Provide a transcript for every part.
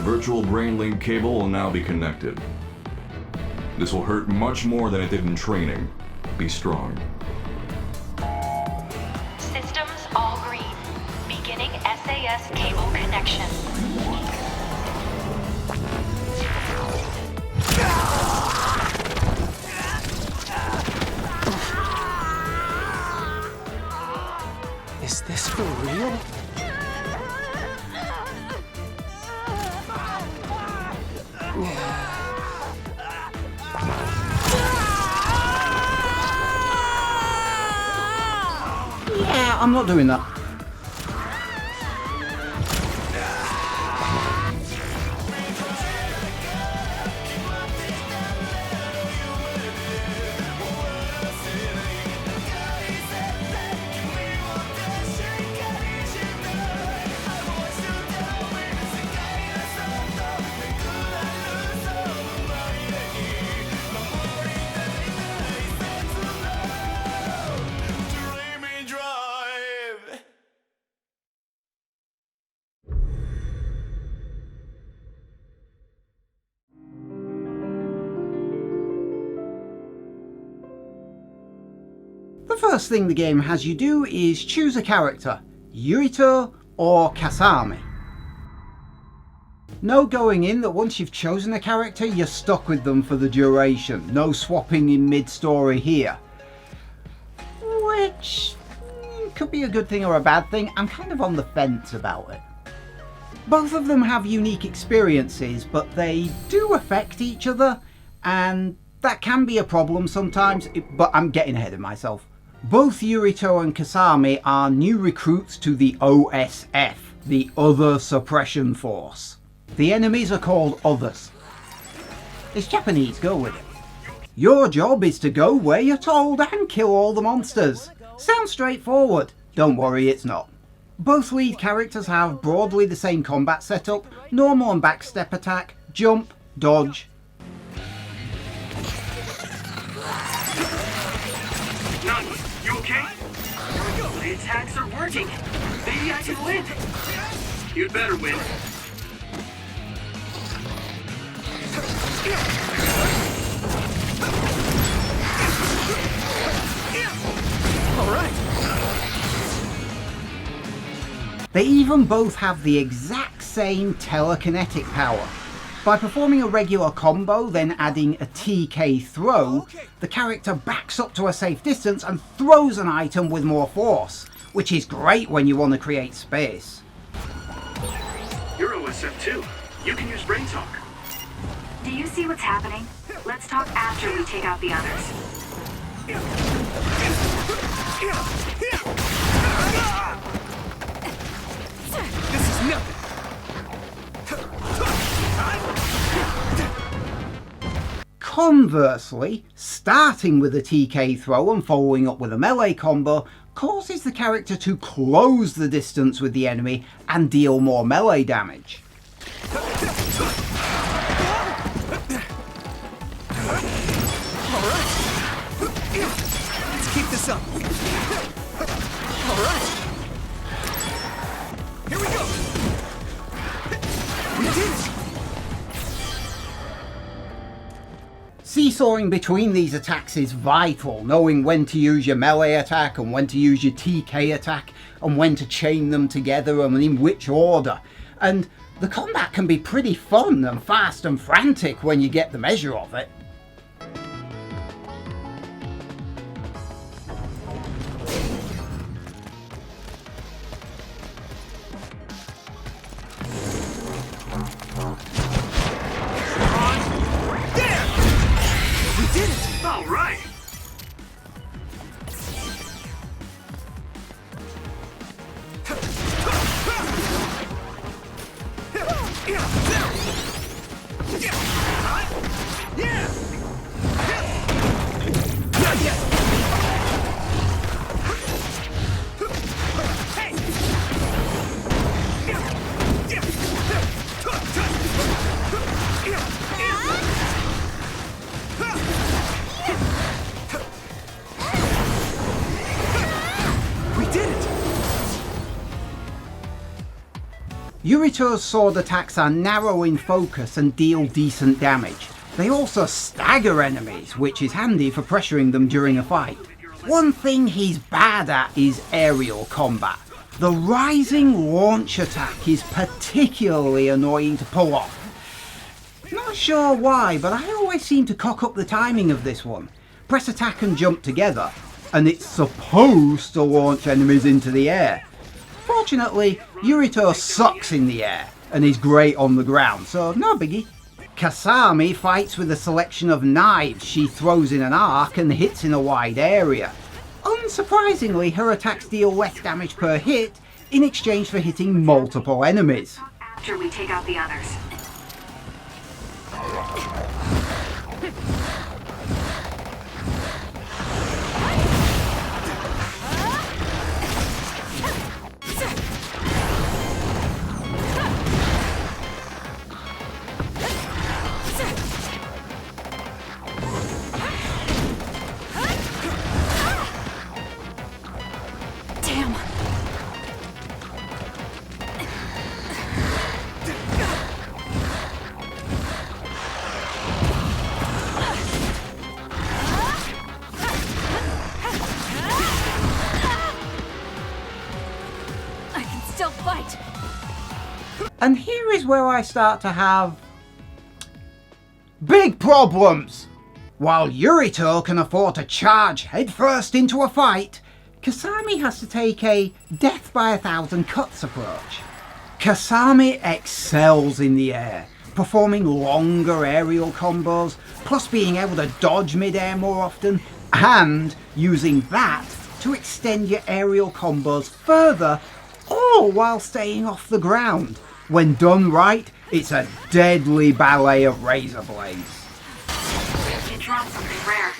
virtual brain link cable will now be connected. This will hurt much more than it did in training. Be strong. Systems all green. Beginning SAS cable connection. Is this for real? Yeah, I'm not doing that. The first thing the game has you do is choose a character, Yurito or Kasami. No going in that once you've chosen a character you're stuck with them for the duration, no swapping in mid-story here. Which could be a good thing or a bad thing, I'm kind of on the fence about it. Both of them have unique experiences, but they do affect each other, and that can be a problem sometimes, but I'm getting ahead of myself. Both Yurito and Kasami are new recruits to the OSF, the Other Suppression Force. The enemies are called Others. It's Japanese, go with it. Your job is to go where you're told and kill all the monsters. Sounds straightforward. Don't worry, it's not. Both lead characters have broadly the same combat setup: normal and backstep attack, jump, dodge. You okay? The attacks are working. Maybe I can win. You'd better win. All right. They even both have the exact same telekinetic power. By performing a regular combo, then adding a TK throw, the character backs up to a safe distance and throws an item with more force, which is great when you want to create space. You're OSF too. You can use Brain Talk. Do you see what's happening? Let's talk after we take out the others. This is nothing. Conversely, starting with a TK throw and following up with a melee combo causes the character to close the distance with the enemy and deal more melee damage. Alright. Let's keep this up. Alright. Here we go. We did it. Seesawing between these attacks is vital, knowing when to use your melee attack and when to use your TK attack and when to chain them together and in which order. And the combat can be pretty fun and fast and frantic when you get the measure of it. All right. Yurito's sword attacks are narrow in focus and deal decent damage. They also stagger enemies, which is handy for pressuring them during a fight. One thing he's bad at is aerial combat. The rising launch attack is particularly annoying to pull off. Not sure why, but I always seem to cock up the timing of this one. Press attack and jump together, and it's supposed to launch enemies into the air. Fortunately, Yurito sucks in the air and is great on the ground, so no biggie. Kasami fights with a selection of knives she throws in an arc and hits in a wide area. Unsurprisingly, her attacks deal less damage per hit in exchange for hitting multiple enemies. After we take out the others. And here is where I start to have big problems. While Yurito can afford to charge headfirst into a fight, Kasami has to take a death by 1,000 cuts approach. Kasami excels in the air, performing longer aerial combos, plus being able to dodge mid-air more often, and using that to extend your aerial combos further, all while staying off the ground. When done right, it's a deadly ballet of razor blades. You dropped something rare.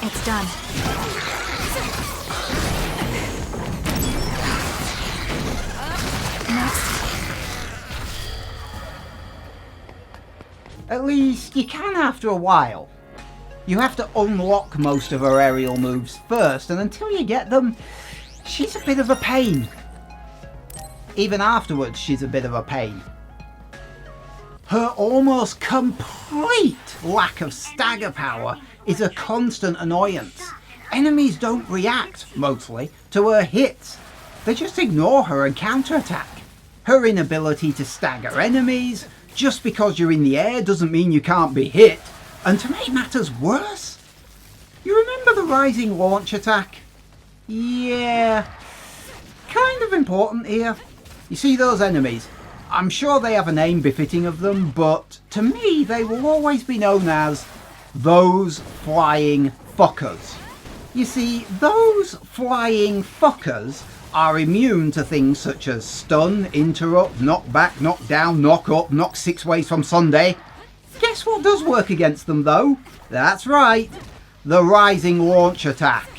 It's done. At least you can after a while. You have to unlock most of her aerial moves first, and until you get them, she's a bit of a pain. Even afterwards, she's a bit of a pain. Her almost complete lack of stagger power is a constant annoyance. Enemies don't react, mostly, to her hits. They just ignore her and counterattack. Her inability to stagger enemies, just because you're in the air doesn't mean you can't be hit. And to make matters worse, you remember the rising launch attack? Yeah, kind of important here. You see those enemies? I'm sure they have a name befitting of them, but to me they will always be known as those flying fuckers. You see, those flying fuckers are immune to things such as stun, interrupt, knock back, knock down, knock up, knock 6 ways from Sunday. Guess what does work against them though? That's right, the rising launch attack.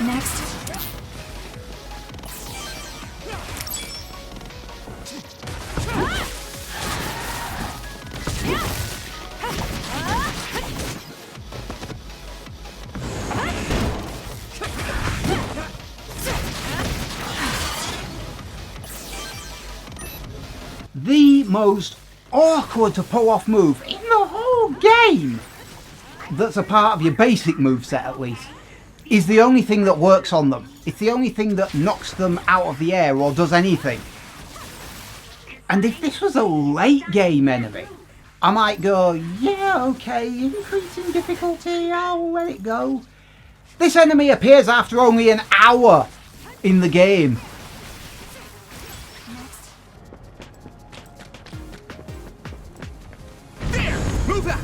Next. The most awkward to pull off move in the whole game, that's a part of your basic moveset at least, is the only thing that works on them. It's the only thing that knocks them out of the air or does anything. And if this was a late game enemy, I might go, yeah, okay, increasing difficulty, I'll let it go. This enemy appears after only an hour in the game. Move out!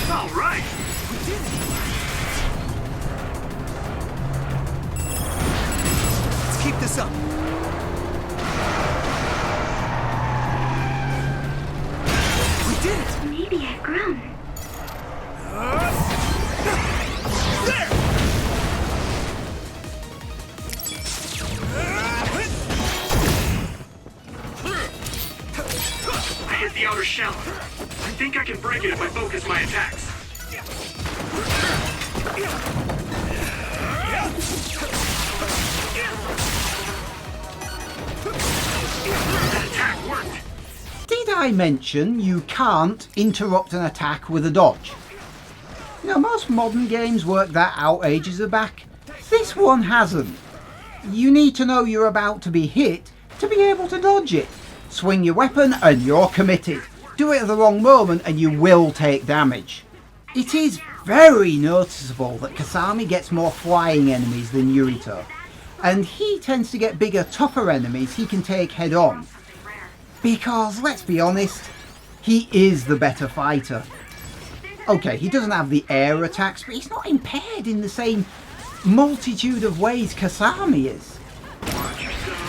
All right. some. We did it! Maybe I've grown. There! I hit the outer shell. I think I can break it if I focus my attacks. That attack worked. Did I mention you can't interrupt an attack with a dodge? You know, most modern games work that out ages back. This one hasn't. You need to know you're about to be hit to be able to dodge it. Swing your weapon and you're committed. Do it at the wrong moment and you will take damage. It is very noticeable that Kasami gets more flying enemies than Yurito, and he tends to get bigger, tougher enemies he can take head on. Because, let's be honest, he is the better fighter. Okay, he doesn't have the air attacks, but he's not impaired in the same multitude of ways Kasami is. Watch yourself.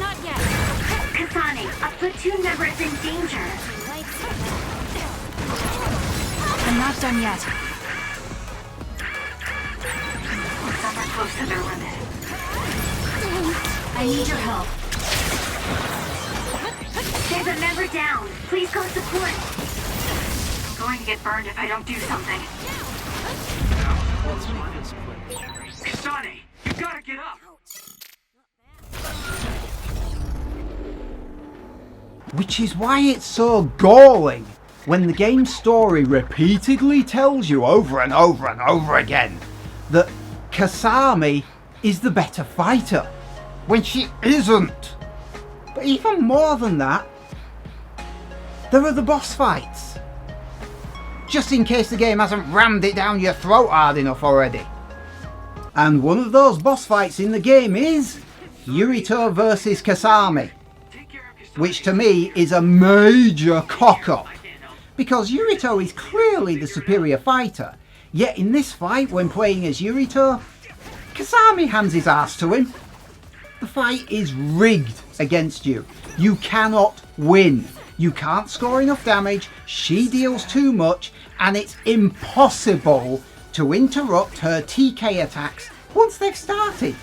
Not yet. Kasane, a platoon member is in danger. I'm not done yet. Some are close to their limit. I need your help. There's a member down. Please go support. I'm going to get burned if I don't do something. Kasane, you gotta get up. Which is why it's so galling when the game's story repeatedly tells you over and over and over again that Kasami is the better fighter, when she isn't. But even more than that, there are the boss fights. Just in case the game hasn't rammed it down your throat hard enough already. And one of those boss fights in the game is Yurito versus Kasami, which to me is a major cock-up, because Yurito is clearly the superior fighter, yet in this fight, when playing as Yurito, Kasami hands his ass to him. The fight is rigged against you. You cannot win. You can't score enough damage, she deals too much, and it's impossible to interrupt her TK attacks once they've started.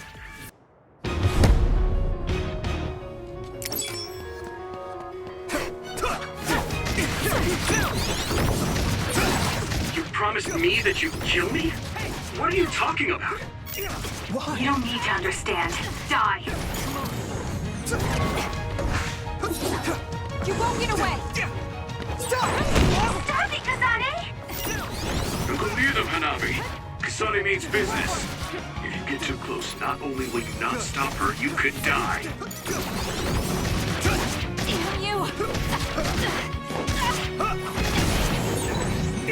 You promised me that you'd kill me? What are you talking about? You don't need to understand. Die. You won't get away. Stop it, Kasane! Go near them, Hanabi. Kasane means business. If you get too close, not only will you not stop her, you could die. Damn you.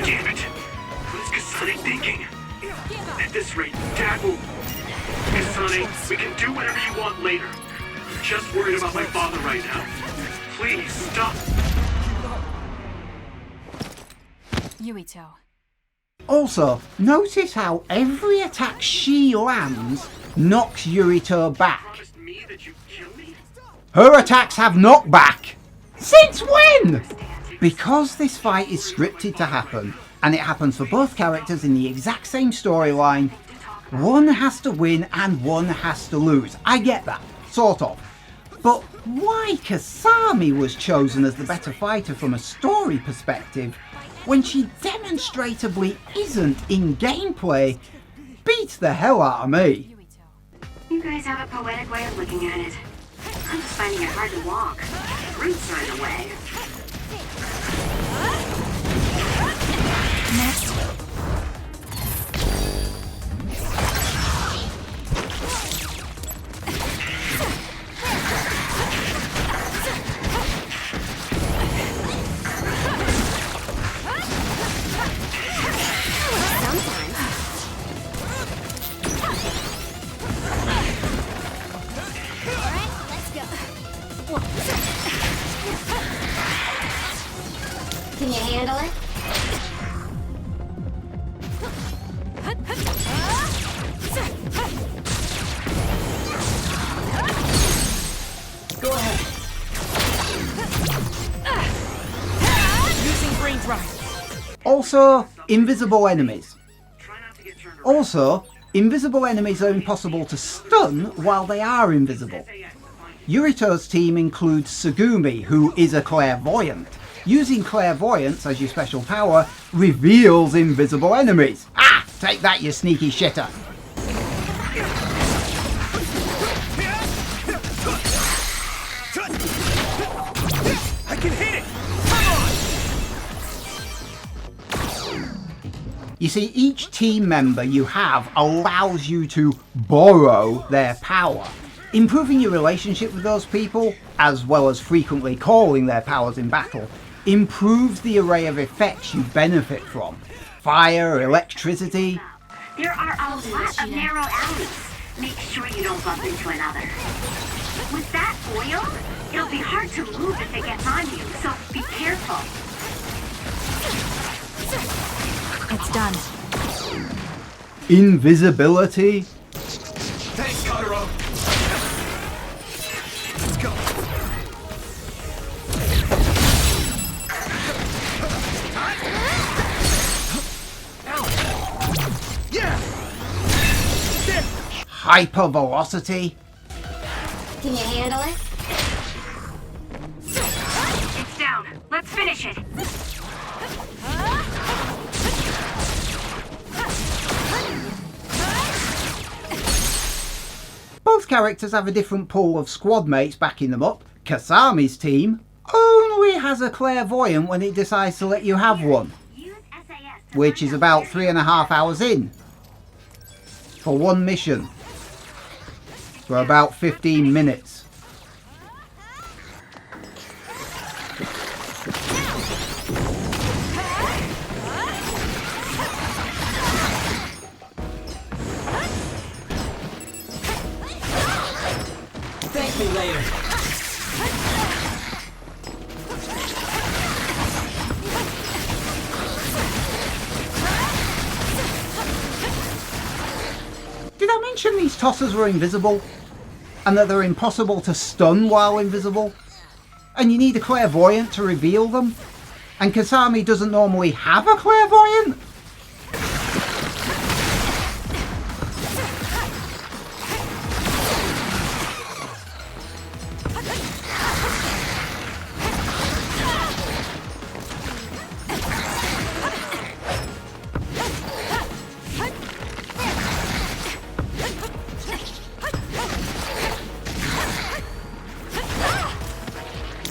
Damn it. What is Kasane thinking? At this rate, Dad will... Kasane, we can do whatever you want later. I'm just worried about my father right now. Please, stop. Yurito. Also, notice how every attack she lands knocks Yurito back. Promised me that you'd kill me? Her attacks have knockback! Since when? Because this fight is scripted to happen, and it happens for both characters in the exact same storyline, one has to win and one has to lose. I get that, sort of. But why Kasami was chosen as the better fighter from a story perspective, when she demonstrably isn't in gameplay, beats the hell out of me. You guys have a poetic way of looking at it. I'm just finding it hard to walk. Roots are in the way. Next. Can you handle it? also invisible enemies. Try not to get turned around. Also, invisible enemies are impossible to stun while they are invisible. Yurito's team includes Tsugumi, who is a clairvoyant. Using clairvoyance as your special power reveals invisible enemies. Ah! Take that, you sneaky shitter! I can hit it! Come on! You see, each team member you have allows you to borrow their power. Improving your relationship with those people, as well as frequently calling their powers in battle, improves the array of effects you benefit from. Fire, electricity. There are a lot of narrow alleys. Make sure you don't bump into another. With that oil, it'll be hard to move if it gets on you, so be careful. It's done. Invisibility. Thanks, Kotaro! Let's go! Yeah! There! Hypervelocity. Can you handle it? It's down. Let's finish it. Both characters have a different pool of squad mates backing them up. Kasami's team only has a clairvoyant when it decides to let you have one, Use SAS to which find is out about where 3.5 hours in, for one mission, for about 15 minutes. Thank me later. Did I mention these tossers were invisible? And that they're impossible to stun while invisible? And you need a clairvoyant to reveal them? And Kasami doesn't normally have a clairvoyant?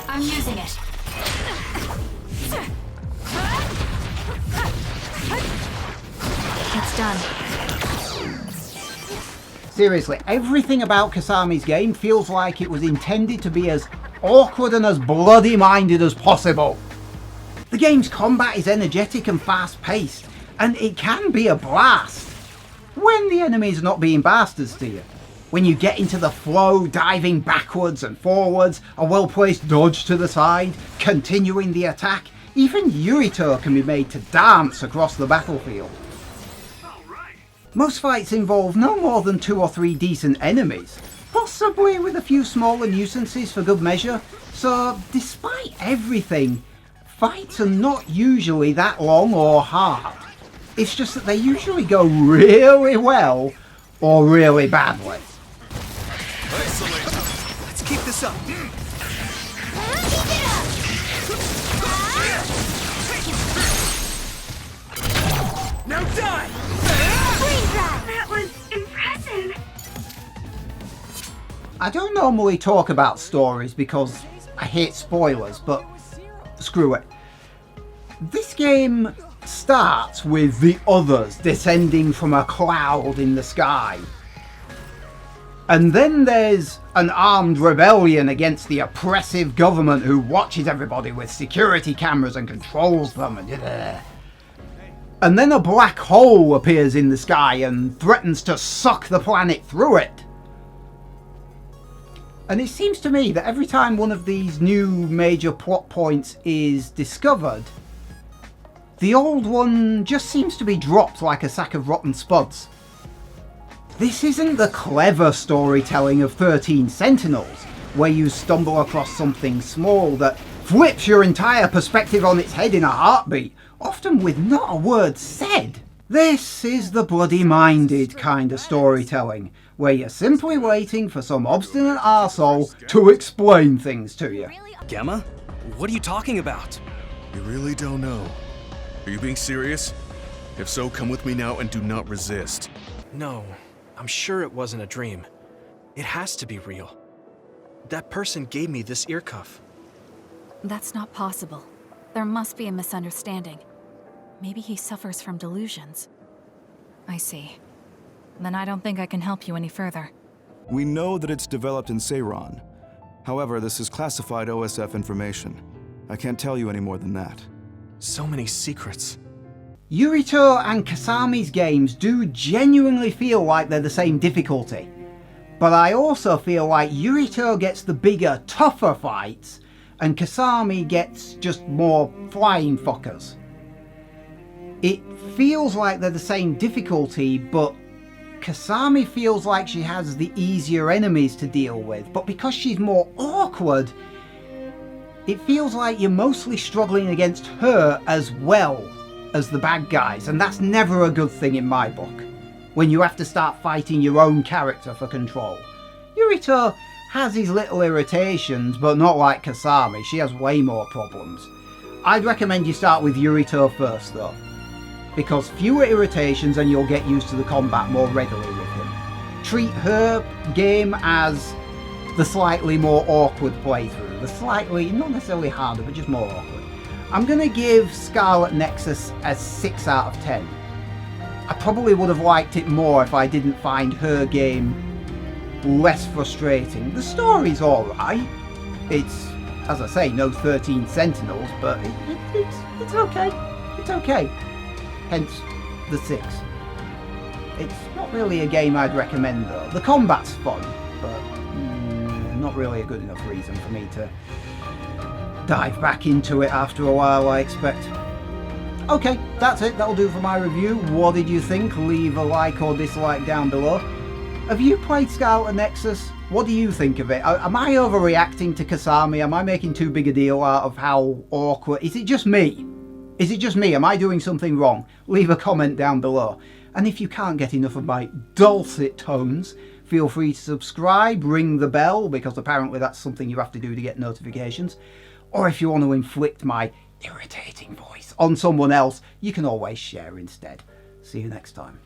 I'm using it. It's done. Seriously, everything about Kasami's game feels like it was intended to be as awkward and as bloody-minded as possible. The game's combat is energetic and fast-paced, and it can be a blast when the enemy's not being bastards to you. When you get into the flow, diving backwards and forwards, a well-placed dodge to the side, continuing the attack, even Yurito can be made to dance across the battlefield. Most fights involve no more than 2 or 3 decent enemies, possibly with a few smaller nuisances for good measure, so despite everything, fights are not usually that long or hard. It's just that they usually go really well or really badly. Excellent! Let's keep this up. Now die! That was impressive. I don't normally talk about stories because I hate spoilers, but screw it. This game starts with the others descending from a cloud in the sky. And then there's an armed rebellion against the oppressive government who watches everybody with security cameras and controls them. And then a black hole appears in the sky and threatens to suck the planet through it. And it seems to me that every time one of these new major plot points is discovered, the old one just seems to be dropped like a sack of rotten spuds. This isn't the clever storytelling of 13 Sentinels, where you stumble across something small that flips your entire perspective on its head in a heartbeat, often with not a word said. This is the bloody-minded kind of storytelling, where you're simply waiting for some obstinate arsehole to explain things to you. Gemma? What are you talking about? You really don't know. Are you being serious? If so, come with me now and do not resist. No, I'm sure it wasn't a dream. It has to be real. That person gave me this ear cuff. That's not possible. There must be a misunderstanding. Maybe he suffers from delusions. I see. Then I don't think I can help you any further. We know that it's developed in Seiran. However, this is classified OSF information. I can't tell you any more than that. So many secrets. Yurito and Kasami's games do genuinely feel like they're the same difficulty. But I also feel like Yurito gets the bigger, tougher fights, and Kasami gets just more flying fuckers. It feels like they're the same difficulty, but Kasami feels like she has the easier enemies to deal with, but because she's more awkward, it feels like you're mostly struggling against her as well as the bad guys, and that's never a good thing in my book, when you have to start fighting your own character for control. Yurito has his little irritations, but not like Kasami. She has way more problems. I'd recommend you start with Yurito first though, because fewer irritations and you'll get used to the combat more readily with him. Treat her game as the slightly more awkward playthrough, the slightly, not necessarily harder, but just more awkward. I'm going to give Scarlet Nexus a 6 out of 10. I probably would have liked it more if I didn't find her game less frustrating. The story's alright. It's, as I say, no 13 Sentinels, but it's okay. It's okay. Hence the 6. It's not really a game I'd recommend though. The combat's fun, but not really a good enough reason for me to dive back into it after a while, I expect. Okay, that's it. That'll do for my review. What did you think? Leave a like or dislike down below. Have you played Scarlet Nexus? What do you think of it? Am I overreacting to Kasami? Am I making too big a deal out of how awkward? Is it just me? Is it just me? Am I doing something wrong? Leave a comment down below. And if you can't get enough of my dulcet tones, feel free to subscribe, ring the bell, because apparently that's something you have to do to get notifications. Or if you want to inflict my irritating voice on someone else, you can always share instead. See you next time.